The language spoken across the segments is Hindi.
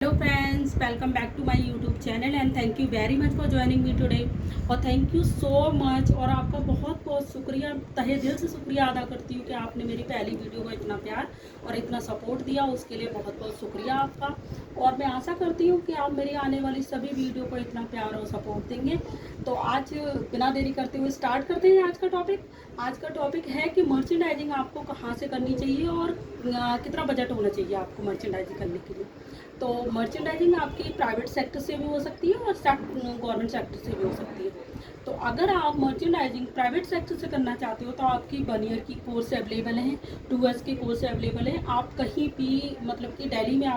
Hello friends, welcome back to my YouTube channel and thank you very much for joining me today. और थैंक यू सो मच, और आपका बहुत बहुत शुक्रिया, तहे दिल से शुक्रिया अदा करती हूँ कि आपने मेरी पहली वीडियो को इतना प्यार और इतना सपोर्ट दिया, उसके लिए बहुत बहुत शुक्रिया आपका। और मैं आशा करती हूँ कि आप मेरी आने वाली सभी वीडियो को इतना प्यार और सपोर्ट देंगे। तो आज बिना देरी करते हुए स्टार्ट करते हैं आज का टॉपिक। आज का टॉपिक है कि मर्चेंडाइजिंग आपको कहाँ से करनी चाहिए और कितना बजट होना चाहिए आपको मर्चेंडाइजिंग करने के लिए। तो मर्चेंडाइजिंग आपकी प्राइवेट सेक्टर से भी हो सकती है और गवर्नमेंट सेक्टर से भी हो सकती है। तो अगर आप मर्चेंडाइजिंग प्राइवेट सेक्टर से करना चाहते हो तो आपकी 1 ईयर की कोर्स अवेलेबल है, 2 ईयर्स की कोर्स अवेलेबल है। आप कहीं भी मतलब कि दिल्ली में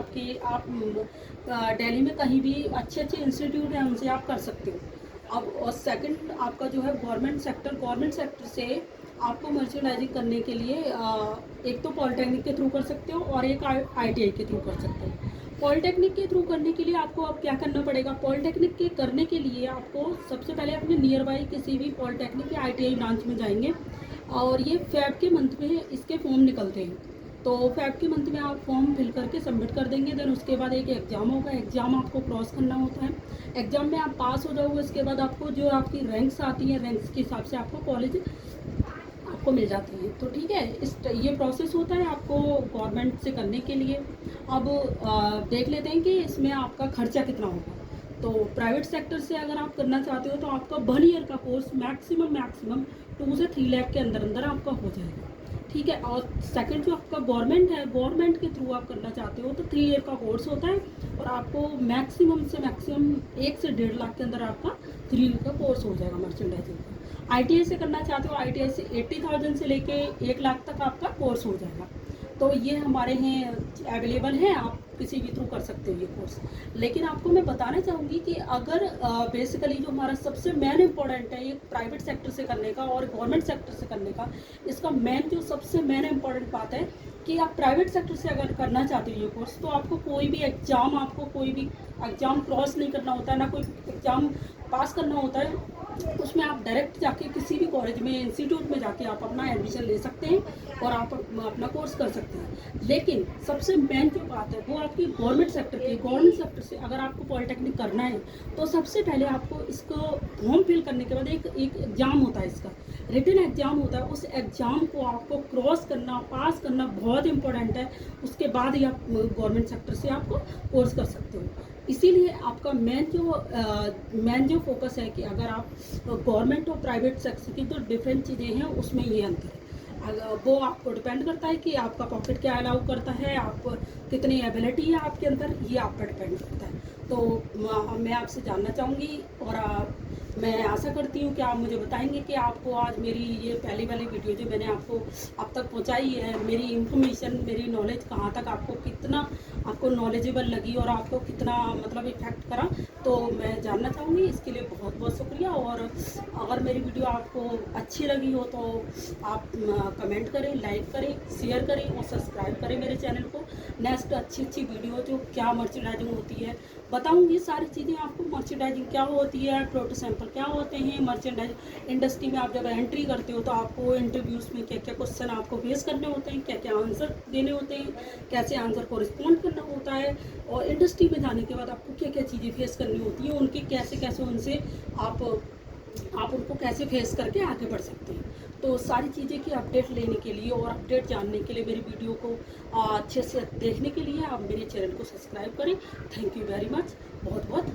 दिल्ली में कहीं भी अच्छे अच्छे इंस्टीट्यूट हैं, उनसे आप कर सकते हो। अब और सेकंड आपका जो है गवर्नमेंट सेक्टर से आपको मर्चेंडाइजिंग करने के लिए एक तो पॉलिटेक्निक के थ्रू कर सकते हो और एक ITI के थ्रू कर सकते हो। पॉलिटेक्निक के थ्रू करने के लिए आपको अब क्या करना पड़ेगा, पॉलिटेक्निक के करने के लिए आपको सबसे पहले अपने नियर बाई किसी भी पॉलिटेक्निक या ITI ब्रांच में जाएंगे। और ये फेब के मंथ में इसके फॉर्म निकलते हैं। तो फेब के मंथ में आप फॉर्म फिल करके सबमिट कर देंगे। देन उसके बाद एक एग्ज़ाम होगा, एग्ज़ाम आपको क्रॉस करना होता है। एग्ज़ाम में आप पास हो जाओगे, उसके बाद आपको जो आपकी रैंक्स आती हैं, रैंक्स के हिसाब से आपको कॉलेज आपको मिल जाती है। तो ठीक है, ये प्रोसेस होता है आपको गवर्नमेंट से करने के लिए। अब देख लेते हैं कि इसमें आपका खर्चा कितना होगा। तो प्राइवेट सेक्टर से अगर आप करना चाहते हो तो आपका 1 ईयर का कोर्स मैक्सिमम 2 से 3 लाख के अंदर अंदर आपका हो जाएगा। ठीक है। और सेकंड जो आपका गवर्नमेंट है, गवर्नमेंट के थ्रू आप करना चाहते हो तो 3 ईयर का कोर्स होता है और आपको मैक्सिमम 1 से 1.5 लाख के अंदर आपका 3 ईयर का कोर्स हो जाएगा मर्चेंडाइजिंग का। ITI से करना चाहते हो, ITI से 80,000 से लेके 1 लाख तक आपका कोर्स हो जाएगा। तो ये हमारे हैं अवेलेबल है, आप किसी भी थ्रू कर सकते हो ये कोर्स। लेकिन आपको मैं बताना चाहूँगी कि अगर बेसिकली जो हमारा सबसे मेन इम्पोर्टेंट है ये प्राइवेट सेक्टर से करने का और गवर्नमेंट सेक्टर से करने का, इसका मेन जो सबसे मेन इम्पोर्टेंट बात है कि आप प्राइवेट सेक्टर से अगर करना चाहते हो ये कोर्स तो आपको कोई भी एग्ज़ाम क्रॉस नहीं करना होता है, ना कोई एग्ज़ाम पास करना होता है। उसमें आप डायरेक्ट जाके किसी भी कॉलेज में, इंस्टीट्यूट में जाके आप अपना एडमिशन ले सकते हैं और आप अपना कोर्स कर सकते हैं। लेकिन सबसे मेन जो बात है वो आपकी गवर्नमेंट सेक्टर से अगर आपको पॉलिटेक्निक करना है तो सबसे पहले आपको इसको फॉर्म फिल करने के बाद एक एग्ज़ाम होता है, इसका रिटन एग्ज़ाम होता है। उस एग्ज़ाम को आपको क्रॉस करना, पास करना बहुत इंपॉर्टेंट है। उसके बाद ही आप गवर्नमेंट सेक्टर से आपको कोर्स कर सकते हो। इसीलिए आपका मेन जो फोकस है कि अगर आप गवर्नमेंट और प्राइवेट सेक्टर की जो डिफरेंट चीज़ें हैं उसमें ये अंतर है। वो आपको डिपेंड करता है कि आपका पॉकेट क्या अलाउ करता है, आप कितनी एबिलिटी है आपके अंदर, ये आप पर डिपेंड करता है। तो मैं आपसे जानना चाहूँगी और मैं आशा करती हूँ कि आप मुझे बताएंगे कि आपको आज मेरी ये पहली वाली वीडियो जो मैंने आपको अब तक पहुँचाई है, मेरी इंफॉर्मेशन, मेरी नॉलेज कहाँ तक आपको नॉलेजेबल लगी और आपको कितना मतलब इफेक्ट करा, तो मैं जानना चाहूँगी। इसके लिए बहुत बहुत शुक्रिया। और अगर मेरी वीडियो आपको अच्छी लगी हो तो आप कमेंट करें, लाइक करें, शेयर करें और सब्सक्राइब करें मेरे चैनल को। नेक्स्ट अच्छी वीडियो जो क्या मर्चेंडाइजिंग होती है बताऊंगी, सारी चीज़ें आपको। मर्चेंडाइजिंग क्या होती है, प्रोडक्ट सैंपल क्या होते हैं, मर्चेंडाइजिंग इंडस्ट्री में आप जब एंट्री करते हो तो आपको इंटरव्यूज़ में क्या क्या क्वेश्चन आपको फेस करने होते हैं, क्या क्या आंसर देने होते हैं, कैसे आंसर को रिस्पॉन्ड करना होता है, और इंडस्ट्री में जाने के बाद आपको क्या क्या चीज़ें फेस करनी होती हैं, उनके कैसे उनसे आप उनको कैसे फेस करके आगे बढ़ सकते हैं। तो सारी चीज़ें की अपडेट लेने के लिए और अपडेट जानने के लिए मेरी वीडियो को अच्छे से देखने के लिए आप मेरे चैनल को सब्सक्राइब करें। थैंक यू वेरी मच, बहुत बहुत